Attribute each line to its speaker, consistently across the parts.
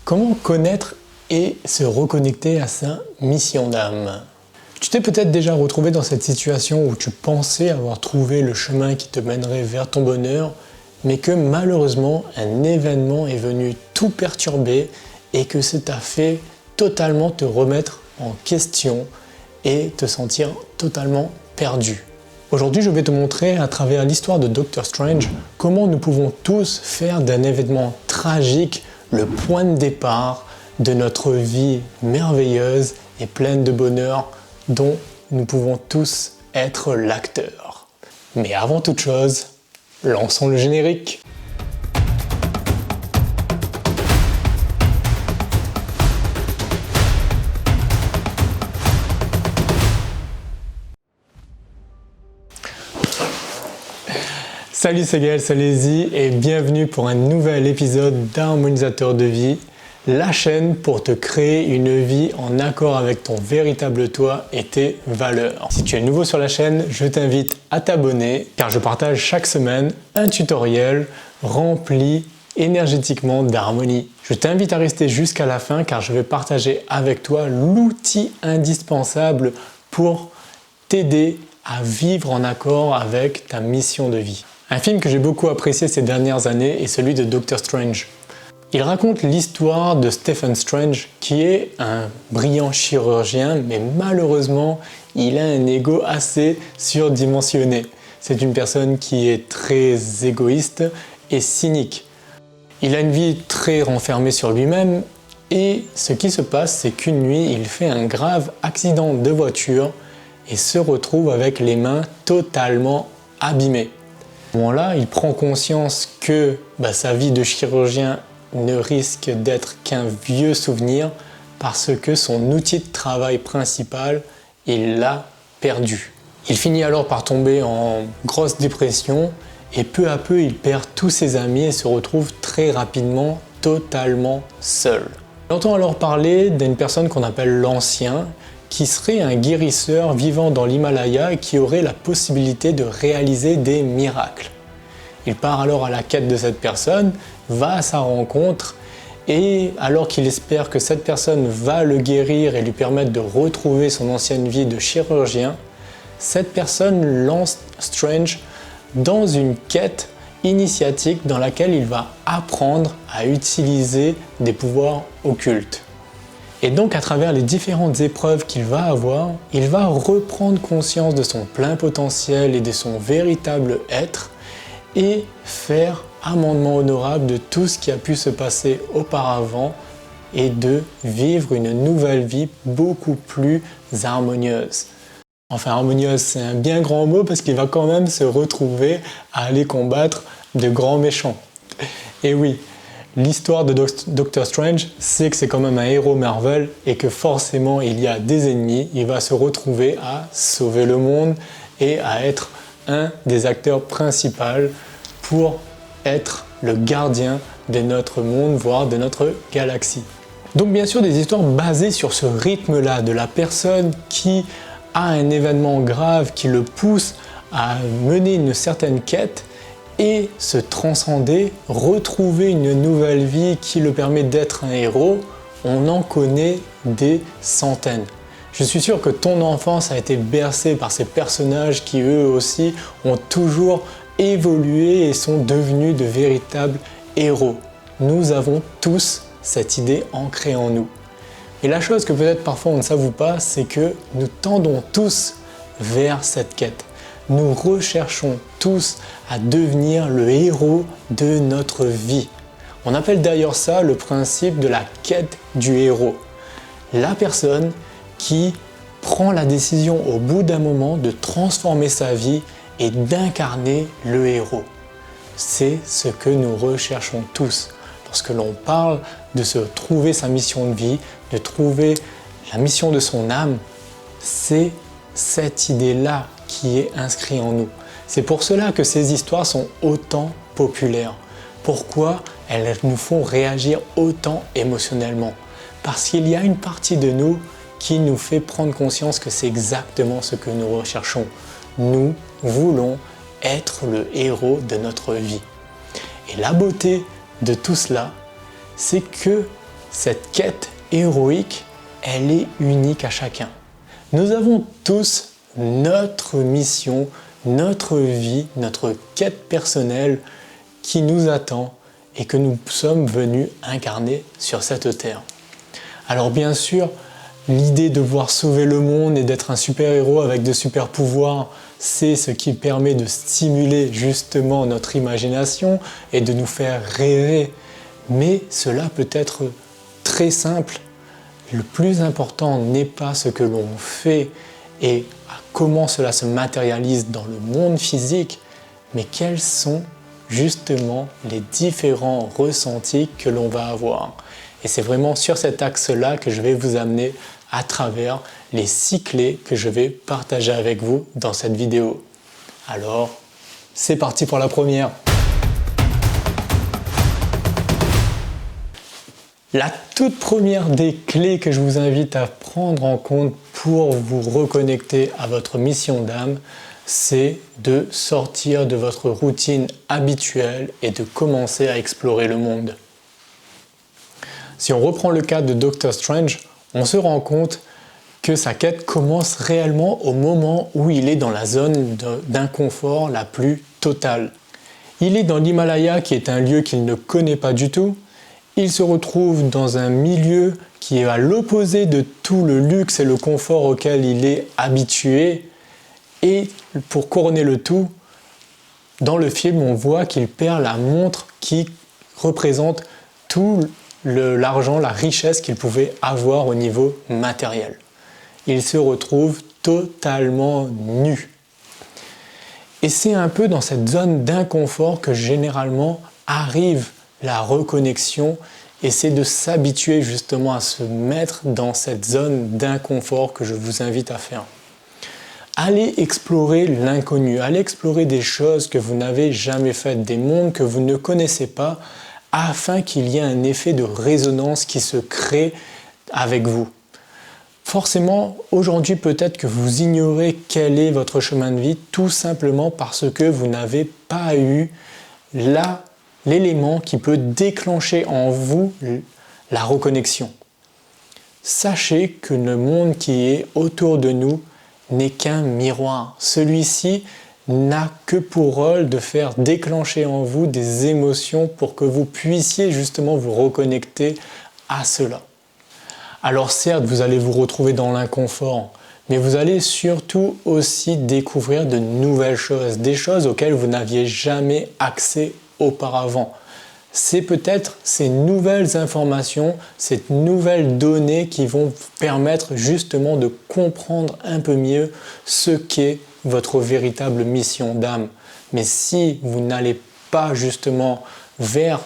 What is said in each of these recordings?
Speaker 1: Comment connaître et se reconnecter à sa mission d'âme? Tu t'es peut-être déjà retrouvé dans cette situation où tu pensais avoir trouvé le chemin qui te mènerait vers ton bonheur, mais que malheureusement un événement est venu tout perturber et que ça t'a fait totalement te remettre en question et te sentir totalement perdu. Aujourd'hui, je vais te montrer à travers l'histoire de Doctor Strange comment nous pouvons tous faire d'un événement tragique le point de départ de notre vie merveilleuse et pleine de bonheur dont nous pouvons tous être l'acteur. Mais avant toute chose, lançons le générique. Salut, c'est Gaël Salési et bienvenue pour un nouvel épisode d'Harmonisateur de vie, la chaîne pour te créer une vie en accord avec ton véritable toi et tes valeurs. Si tu es nouveau sur la chaîne, je t'invite à t'abonner car je partage chaque semaine un tutoriel rempli énergétiquement d'harmonie. Je t'invite à rester jusqu'à la fin car je vais partager avec toi l'outil indispensable pour t'aider à vivre en accord avec ta mission de vie. Un film que j'ai beaucoup apprécié ces dernières années est celui de Doctor Strange. Il raconte l'histoire de Stephen Strange qui est un brillant chirurgien mais malheureusement il a un ego assez surdimensionné. C'est une personne qui est très égoïste et cynique. Il a une vie très renfermée sur lui-même et ce qui se passe c'est qu'une nuit il fait un grave accident de voiture et se retrouve avec les mains totalement abîmées. À ce moment-là, il prend conscience que sa vie de chirurgien ne risque d'être qu'un vieux souvenir parce que son outil de travail principal, il l'a perdu. Il finit alors par tomber en grosse dépression et peu à peu, il perd tous ses amis et se retrouve très rapidement totalement seul. On entend alors parler d'une personne qu'on appelle l'Ancien, qui serait un guérisseur vivant dans l'Himalaya et qui aurait la possibilité de réaliser des miracles. Il part alors à la quête de cette personne, va à sa rencontre et alors qu'il espère que cette personne va le guérir et lui permettre de retrouver son ancienne vie de chirurgien, cette personne lance Strange dans une quête initiatique dans laquelle il va apprendre à utiliser des pouvoirs occultes. Et donc à travers les différentes épreuves qu'il va avoir, il va reprendre conscience de son plein potentiel et de son véritable être et faire amendement honorable de tout ce qui a pu se passer auparavant et de vivre une nouvelle vie beaucoup plus harmonieuse. Enfin harmonieuse c'est un bien grand mot parce qu'il va quand même se retrouver à aller combattre de grands méchants. Et oui, l'histoire de Doctor Strange, c'est que c'est quand même un héros Marvel et que forcément il y a des ennemis, il va se retrouver à sauver le monde et à être un des acteurs principaux pour être le gardien de notre monde, voire de notre galaxie. Donc bien sûr des histoires basées sur ce rythme-là, de la personne qui a un événement grave qui le pousse à mener une certaine quête et se transcender, retrouver une nouvelle vie qui le permet d'être un héros, on en connaît des centaines. Je suis sûr que ton enfance a été bercée par ces personnages qui eux aussi ont toujours évolué et sont devenus de véritables héros. Nous avons tous cette idée ancrée en nous. Et la chose que peut-être parfois on ne s'avoue pas, c'est que nous tendons tous vers cette quête. Nous recherchons tous à devenir le héros de notre vie. On appelle d'ailleurs ça le principe de la quête du héros. La personne qui prend la décision au bout d'un moment de transformer sa vie et d'incarner le héros. C'est ce que nous recherchons tous. Lorsque l'on parle de se trouver sa mission de vie, de trouver la mission de son âme, c'est cette idée-là qui est inscrite en nous. C'est pour cela que ces histoires sont autant populaires. Pourquoi elles nous font réagir autant émotionnellement? Parce qu'il y a une partie de nous qui nous fait prendre conscience que c'est exactement ce que nous recherchons. Nous voulons être le héros de notre vie. Et la beauté de tout cela, c'est que cette quête héroïque, elle est unique à chacun. Nous avons tous notre mission, notre vie, notre quête personnelle qui nous attend et que nous sommes venus incarner sur cette terre. Alors bien sûr, l'idée de voir sauver le monde et d'être un super-héros avec de super pouvoirs, c'est ce qui permet de stimuler justement notre imagination et de nous faire rêver. Mais cela peut être très simple. Le plus important n'est pas ce que l'on fait et comment cela se matérialise dans le monde physique, mais quels sont justement les différents ressentis que l'on va avoir. Et c'est vraiment sur cet axe-là que je vais vous amener à travers les 6 clés que je vais partager avec vous dans cette vidéo. Alors, c'est parti pour la première. La toute première des clés que je vous invite à prendre en compte pour vous reconnecter à votre mission d'âme, c'est de sortir de votre routine habituelle et de commencer à explorer le monde. Si on reprend le cas de Doctor Strange, on se rend compte que sa quête commence réellement au moment où il est dans la zone d'inconfort la plus totale. Il est dans l'Himalaya qui est un lieu qu'il ne connaît pas du tout. Il se retrouve dans un milieu qui est à l'opposé de tout le luxe et le confort auquel il est habitué. Et pour couronner le tout, dans le film, on voit qu'il perd la montre qui représente tout l'argent, la richesse qu'il pouvait avoir au niveau matériel. Il se retrouve totalement nu. Et c'est un peu dans cette zone d'inconfort que généralement arrive la reconnexion, et c'est de s'habituer justement à se mettre dans cette zone d'inconfort que je vous invite à faire. Allez explorer l'inconnu, allez explorer des choses que vous n'avez jamais faites, des mondes que vous ne connaissez pas, afin qu'il y ait un effet de résonance qui se crée avec vous. Forcément, aujourd'hui, peut-être que vous ignorez quel est votre chemin de vie, tout simplement parce que vous n'avez pas eu l'élément qui peut déclencher en vous la reconnexion. Sachez que le monde qui est autour de nous n'est qu'un miroir. Celui-ci n'a que pour rôle de faire déclencher en vous des émotions pour que vous puissiez justement vous reconnecter à cela. Alors certes, vous allez vous retrouver dans l'inconfort, mais vous allez surtout aussi découvrir de nouvelles choses, des choses auxquelles vous n'aviez jamais accès auparavant. C'est peut-être ces nouvelles informations, ces nouvelles données qui vont vous permettre justement de comprendre un peu mieux ce qu'est votre véritable mission d'âme. Mais si vous n'allez pas justement vers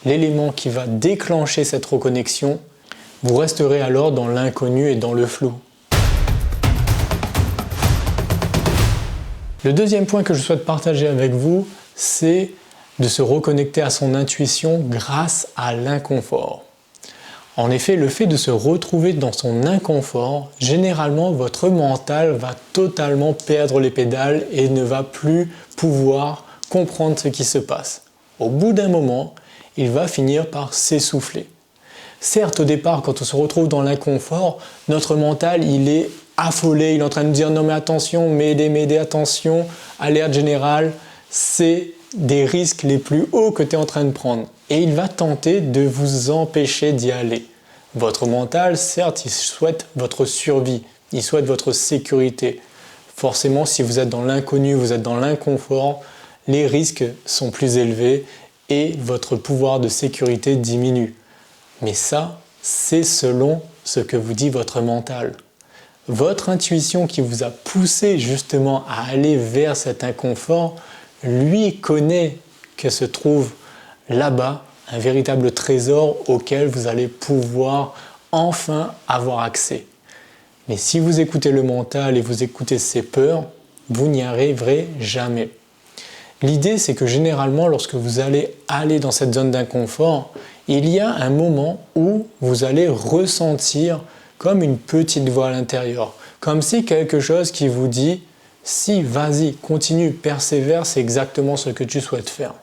Speaker 1: l'élément qui va déclencher cette reconnexion, vous resterez alors dans l'inconnu et dans le flou. Le deuxième point que je souhaite partager avec vous, c'est de se reconnecter à son intuition grâce à l'inconfort. En effet, le fait de se retrouver dans son inconfort, généralement votre mental va totalement perdre les pédales et ne va plus pouvoir comprendre ce qui se passe. Au bout d'un moment, il va finir par s'essouffler. Certes, au départ, quand on se retrouve dans l'inconfort, notre mental, il est affolé, il est en train de dire « Non mais attention, m'aider, attention, alerte générale, c'est des risques les plus hauts que tu es en train de prendre. » Et il va tenter de vous empêcher d'y aller. Votre mental, certes, il souhaite votre survie, il souhaite votre sécurité. Forcément, si vous êtes dans l'inconnu, vous êtes dans l'inconfort, les risques sont plus élevés et votre pouvoir de sécurité diminue. Mais ça, c'est selon ce que vous dit votre mental. Votre intuition qui vous a poussé justement à aller vers cet inconfort, lui connaît que se trouve là-bas un véritable trésor auquel vous allez pouvoir enfin avoir accès. Mais si vous écoutez le mental et vous écoutez ses peurs, vous n'y arriverez jamais. L'idée, c'est que généralement, lorsque vous allez aller dans cette zone d'inconfort, il y a un moment où vous allez ressentir comme une petite voix à l'intérieur, comme si quelque chose qui vous dit « Si, vas-y, continue, persévère, c'est exactement ce que tu souhaites faire ».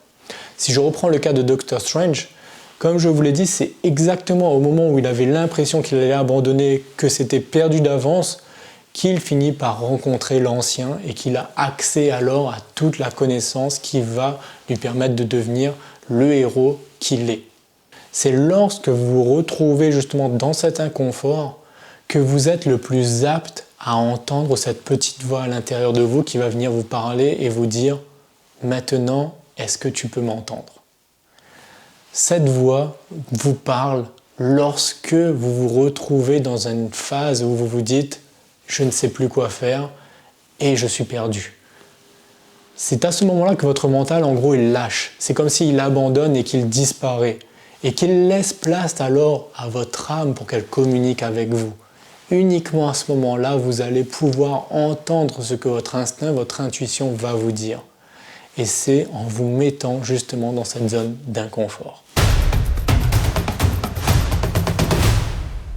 Speaker 1: Si je reprends le cas de Doctor Strange, Comme je vous l'ai dit, c'est exactement au moment où il avait l'impression qu'il allait abandonner, que c'était perdu d'avance, qu'il finit par rencontrer l'ancien et qu'il a accès alors à toute la connaissance qui va lui permettre de devenir le héros qu'il est. C'est lorsque vous vous retrouvez justement dans cet inconfort que vous êtes le plus apte à entendre cette petite voix à l'intérieur de vous qui va venir vous parler et vous dire « Maintenant, est-ce que tu peux m'entendre ?» Cette voix vous parle lorsque vous vous retrouvez dans une phase où vous vous dites « Je ne sais plus quoi faire et je suis perdu ». C'est à ce moment-là que votre mental, en gros, il lâche. C'est comme s'il abandonne et qu'il disparaît. Et qu'il laisse place alors à votre âme pour qu'elle communique avec vous. Uniquement à ce moment-là, vous allez pouvoir entendre ce que votre instinct, votre intuition va vous dire. Et c'est en vous mettant justement dans cette zone d'inconfort.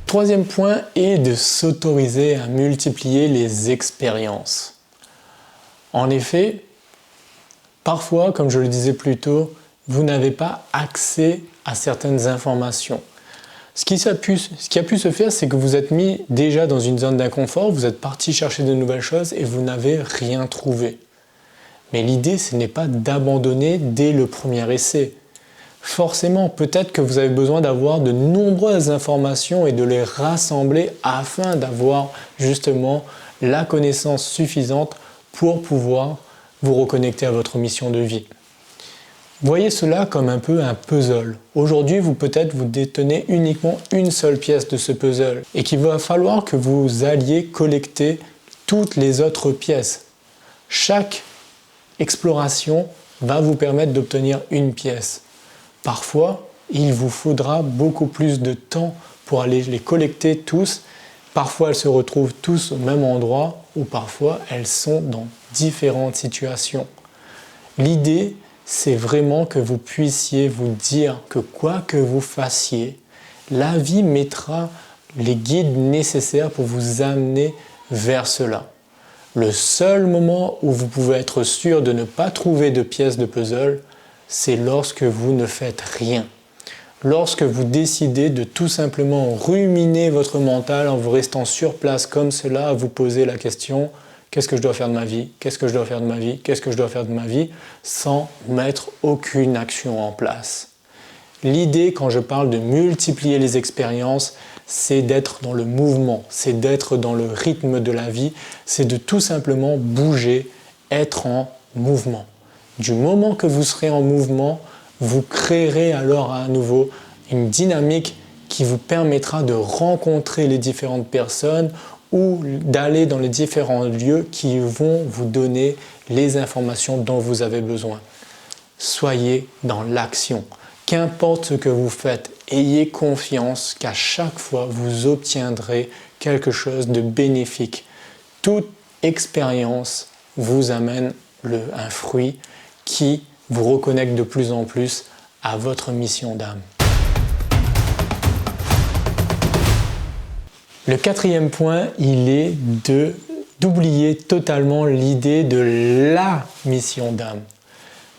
Speaker 1: Troisième point est de s'autoriser à multiplier les expériences. En effet, parfois, comme je le disais plus tôt, vous n'avez pas accès à certaines informations. Ce qui a pu se faire, c'est que vous êtes mis déjà dans une zone d'inconfort, vous êtes parti chercher de nouvelles choses et vous n'avez rien trouvé. Mais l'idée, ce n'est pas d'abandonner dès le premier essai. Forcément, peut-être que vous avez besoin d'avoir de nombreuses informations et de les rassembler afin d'avoir justement la connaissance suffisante pour pouvoir vous reconnecter à votre mission de vie. Voyez cela comme un peu un puzzle. Aujourd'hui, vous détenez uniquement une seule pièce de ce puzzle et qu'il va falloir que vous alliez collecter toutes les autres pièces. Chaque exploration va vous permettre d'obtenir une pièce. Parfois, il vous faudra beaucoup plus de temps pour aller les collecter tous. Parfois, elles se retrouvent tous au même endroit ou parfois, elles sont dans différentes situations. L'idée, c'est vraiment que vous puissiez vous dire que quoi que vous fassiez, la vie mettra les guides nécessaires pour vous amener vers cela. Le seul moment où vous pouvez être sûr de ne pas trouver de pièces de puzzle, c'est lorsque vous ne faites rien. Lorsque vous décidez de tout simplement ruminer votre mental en vous restant sur place comme cela, à vous poser la question « Qu'est-ce que je dois faire de ma vie ? Qu'est-ce que je dois faire de ma vie ? Qu'est-ce que je dois faire de ma vie ?» sans mettre aucune action en place. L'idée, quand je parle de multiplier les expériences, c'est d'être dans le mouvement, c'est d'être dans le rythme de la vie, c'est de tout simplement bouger, être en mouvement. Du moment que vous serez en mouvement, vous créerez alors à nouveau une dynamique qui vous permettra de rencontrer les différentes personnes ou d'aller dans les différents lieux qui vont vous donner les informations dont vous avez besoin. Soyez dans l'action. Qu'importe ce que vous faites, ayez confiance qu'à chaque fois, vous obtiendrez quelque chose de bénéfique. Toute expérience vous amène un fruit qui vous reconnecte de plus en plus à votre mission d'âme. Le quatrième point, il est d'oublier totalement l'idée de la mission d'âme.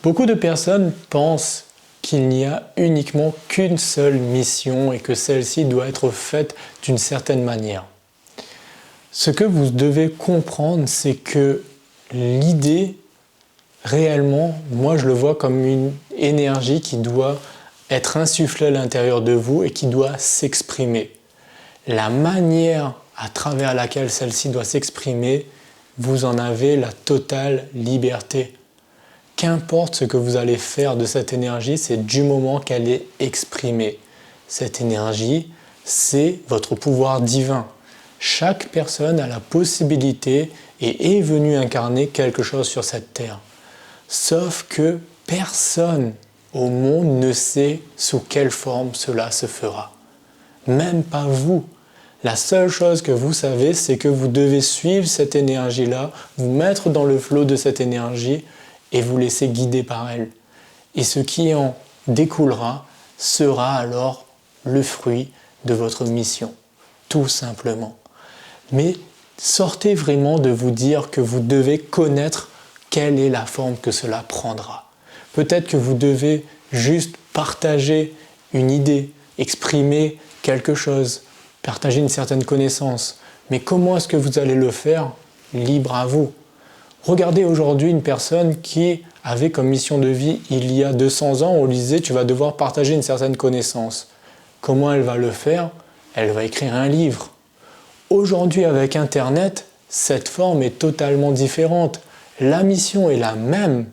Speaker 1: Beaucoup de personnes pensent qu'il n'y a uniquement qu'une seule mission et que celle-ci doit être faite d'une certaine manière. Ce que vous devez comprendre, c'est que l'idée, réellement, moi je le vois comme une énergie qui doit être insufflée à l'intérieur de vous et qui doit s'exprimer. La manière à travers laquelle celle-ci doit s'exprimer, vous en avez la totale liberté. Qu'importe ce que vous allez faire de cette énergie, c'est du moment qu'elle est exprimée. Cette énergie, c'est votre pouvoir divin. Chaque personne a la possibilité et est venue incarner quelque chose sur cette terre. Sauf que personne au monde ne sait sous quelle forme cela se fera. Même pas vous. La seule chose que vous savez, c'est que vous devez suivre cette énergie-là, vous mettre dans le flot de cette énergie et vous laisser guider par elle. Et ce qui en découlera sera alors le fruit de votre mission, tout simplement. Mais sortez vraiment de vous dire que vous devez connaître quelle est la forme que cela prendra. Peut-être que vous devez juste partager une idée, exprimer quelque chose, partager une certaine connaissance. Mais comment est-ce que vous allez le faire? Libre à vous. Regardez aujourd'hui une personne qui avait comme mission de vie, il y a 200 ans, on lui disait tu vas devoir partager une certaine connaissance. Comment elle va le faire? Elle va écrire un livre. Aujourd'hui avec Internet, cette forme est totalement différente. La mission est la même,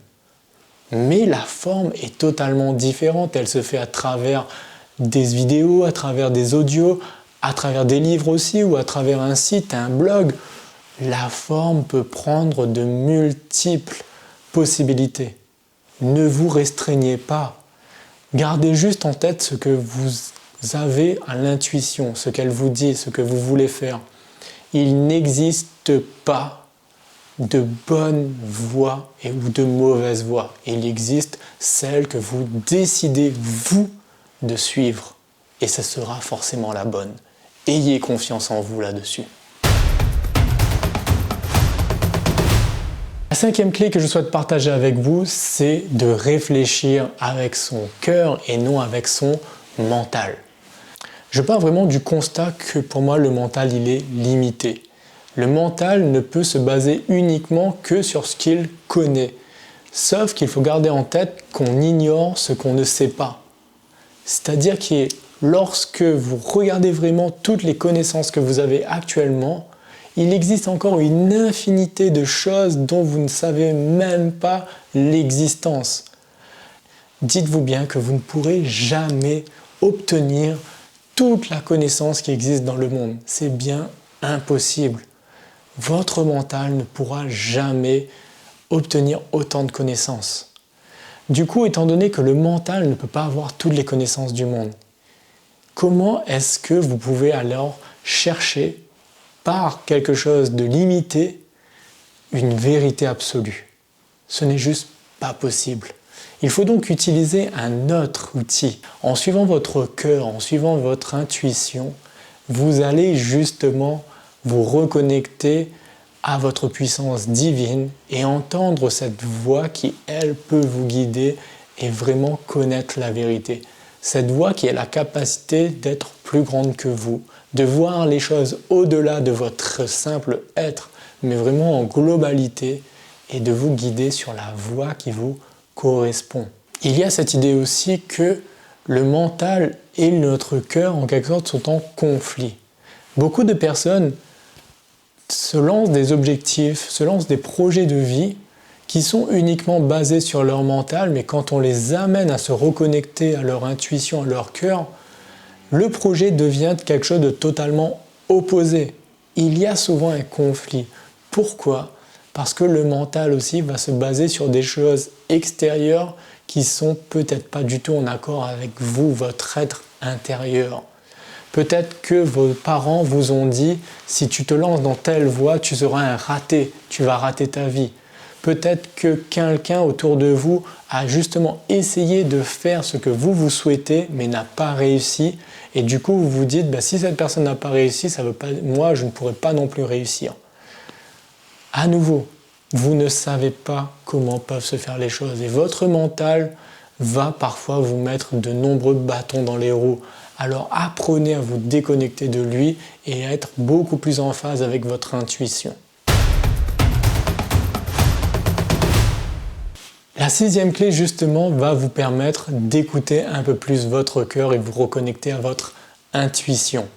Speaker 1: mais la forme est totalement différente. Elle se fait à travers des vidéos, à travers des audios, à travers des livres aussi ou à travers un site, un blog. La forme peut prendre de multiples possibilités. Ne vous restreignez pas. Gardez juste en tête ce que vous avez à l'intuition, ce qu'elle vous dit, ce que vous voulez faire. Il n'existe pas de bonne voie ou de mauvaise voie. Il existe celle que vous décidez, vous, de suivre. Et ce sera forcément la bonne. Ayez confiance en vous là-dessus. La cinquième clé que je souhaite partager avec vous, c'est de réfléchir avec son cœur et non avec son mental. Je pars vraiment du constat que pour moi le mental il est limité. Le mental ne peut se baser uniquement que sur ce qu'il connaît. Sauf qu'il faut garder en tête qu'on ignore ce qu'on ne sait pas. C'est-à-dire que lorsque vous regardez vraiment toutes les connaissances que vous avez actuellement, il existe encore une infinité de choses dont vous ne savez même pas l'existence. Dites-vous bien que vous ne pourrez jamais obtenir toute la connaissance qui existe dans le monde. C'est bien impossible. Votre mental ne pourra jamais obtenir autant de connaissances. Du coup, étant donné que le mental ne peut pas avoir toutes les connaissances du monde, comment est-ce que vous pouvez alors chercher par quelque chose de limité une vérité absolue? Ce n'est juste pas possible. Il faut donc utiliser un autre outil. En suivant votre cœur, en suivant votre intuition, vous allez justement vous reconnecter à votre puissance divine et entendre cette voix qui, elle, peut vous guider et vraiment connaître la vérité. Cette voix qui a la capacité d'être plus grande que vous, de voir les choses au-delà de votre simple être, mais vraiment en globalité, et de vous guider sur la voie qui vous correspond. Il y a cette idée aussi que le mental et notre cœur, en quelque sorte, sont en conflit. Beaucoup de personnes se lancent des objectifs, se lancent des projets de vie qui sont uniquement basés sur leur mental, mais quand on les amène à se reconnecter à leur intuition, à leur cœur, le projet devient quelque chose de totalement opposé. Il y a souvent un conflit. Pourquoi ? Parce que le mental aussi va se baser sur des choses extérieures qui sont peut-être pas du tout en accord avec vous, votre être intérieur. Peut-être que vos parents vous ont dit « si tu te lances dans telle voie, tu seras un raté, tu vas rater ta vie ». Peut-être que quelqu'un autour de vous a justement essayé de faire ce que vous souhaitez, mais n'a pas réussi. Et du coup, vous vous dites « si cette personne n'a pas réussi, ça veut pas, moi, je ne pourrais pas non plus réussir ». À nouveau, vous ne savez pas comment peuvent se faire les choses. Et votre mental va parfois vous mettre de nombreux bâtons dans les roues. Alors apprenez à vous déconnecter de lui et à être beaucoup plus en phase avec votre intuition. La sixième clé justement va vous permettre d'écouter un peu plus votre cœur et vous reconnecter à votre intuition.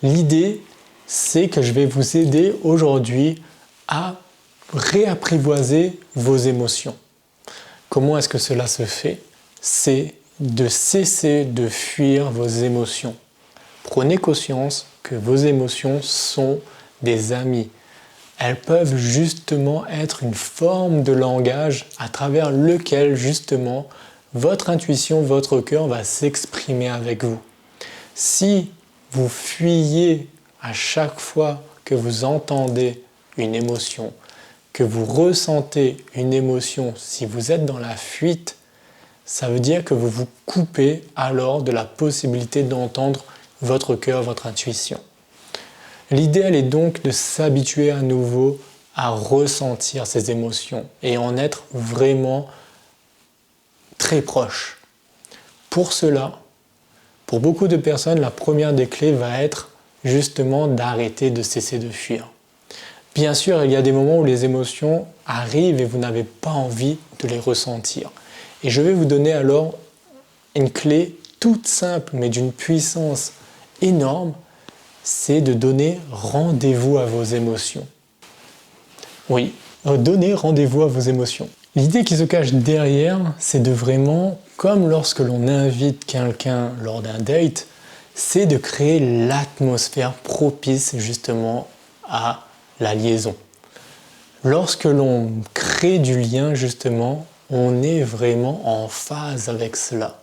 Speaker 1: L'idée, c'est que je vais vous aider aujourd'hui à réapprivoiser vos émotions. Comment est-ce que cela se fait? C'est de cesser de fuir vos émotions. Prenez conscience que vos émotions sont des amis. Elles peuvent justement être une forme de langage à travers lequel justement votre intuition, votre cœur va s'exprimer avec vous. Si vous fuyez à chaque fois que vous entendez une émotion, que vous ressentez une émotion, si vous êtes dans la fuite, ça veut dire que vous vous coupez alors de la possibilité d'entendre votre cœur, votre intuition. L'idéal est donc de s'habituer à nouveau à ressentir ces émotions et en être vraiment très proche. Pour cela, Pour beaucoup de personnes, la première des clés va être justement d'arrêter de cesser de fuir. Bien sûr, il y a des moments où les émotions arrivent et vous n'avez pas envie de les ressentir. Et je vais vous donner alors une clé toute simple mais d'une puissance énorme, c'est de donner rendez-vous à vos émotions. Oui, donner rendez-vous à vos émotions. L'idée qui se cache derrière, c'est de vraiment, comme lorsque l'on invite quelqu'un lors d'un date, c'est de créer l'atmosphère propice justement à la liaison. Lorsque l'on crée du lien justement, on est vraiment en phase avec cela.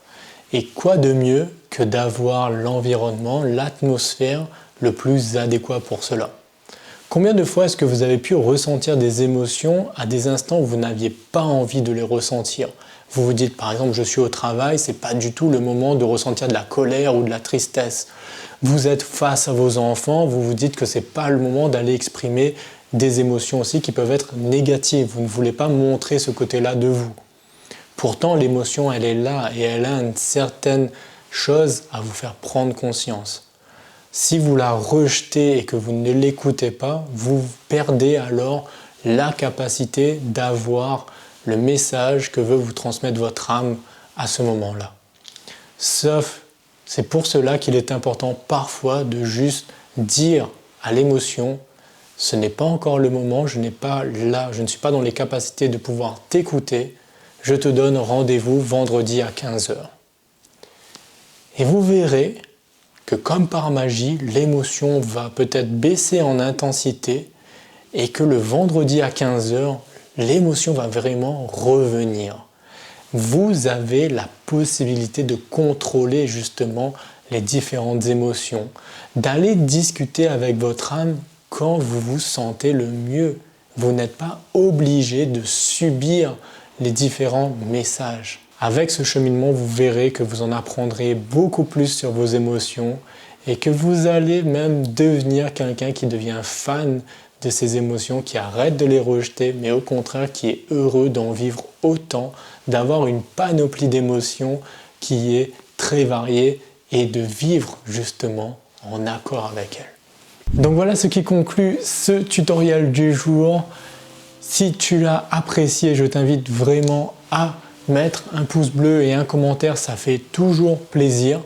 Speaker 1: Et quoi de mieux que d'avoir l'environnement, l'atmosphère le plus adéquat pour cela? Combien de fois est-ce que vous avez pu ressentir des émotions à des instants où vous n'aviez pas envie de les ressentir? Vous vous dites par exemple je suis au travail, c'est pas du tout le moment de ressentir de la colère ou de la tristesse. Vous êtes face à vos enfants, vous vous dites que c'est pas le moment d'aller exprimer des émotions aussi qui peuvent être négatives. Vous ne voulez pas montrer ce côté-là de vous. Pourtant l'émotion elle est là et elle a une certaine chose à vous faire prendre conscience. Si vous la rejetez et que vous ne l'écoutez pas, vous perdez alors la capacité d'avoir le message que veut vous transmettre votre âme à ce moment-là. Sauf, c'est pour cela qu'il est important parfois de juste dire à l'émotion, ce n'est pas encore le moment, je n'ai pas là, je ne suis pas dans les capacités de pouvoir t'écouter, je te donne rendez-vous vendredi à 15h. Et vous verrez que comme par magie, l'émotion va peut-être baisser en intensité et que le vendredi à 15h, l'émotion va vraiment revenir. Vous avez la possibilité de contrôler justement les différentes émotions, d'aller discuter avec votre âme quand vous vous sentez le mieux. Vous n'êtes pas obligé de subir les différents messages. Avec ce cheminement, vous verrez que vous en apprendrez beaucoup plus sur vos émotions et que vous allez même devenir quelqu'un qui devient fan de ces émotions, qui arrête de les rejeter, mais au contraire qui est heureux d'en vivre autant, d'avoir une panoplie d'émotions qui est très variée et de vivre justement en accord avec elles. Donc voilà ce qui conclut ce tutoriel du jour. Si tu l'as apprécié, je t'invite vraiment à mettre un pouce bleu et un commentaire, ça fait toujours plaisir.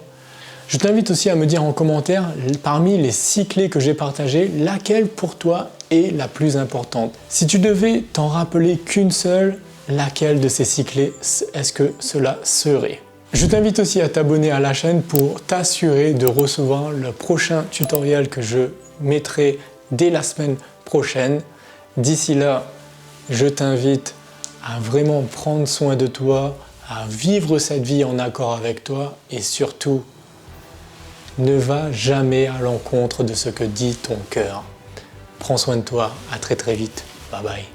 Speaker 1: Je t'invite aussi à me dire en commentaire, parmi les 6 clés que j'ai partagées, laquelle pour toi est la plus importante. Si tu devais t'en rappeler qu'une seule, laquelle de ces 6 clés est-ce que cela serait? Je t'invite aussi à t'abonner à la chaîne pour t'assurer de recevoir le prochain tutoriel que je mettrai dès la semaine prochaine. D'ici là, je t'invite à vraiment prendre soin de toi, à vivre cette vie en accord avec toi et surtout, ne va jamais à l'encontre de ce que dit ton cœur. Prends soin de toi, à très très vite. Bye bye.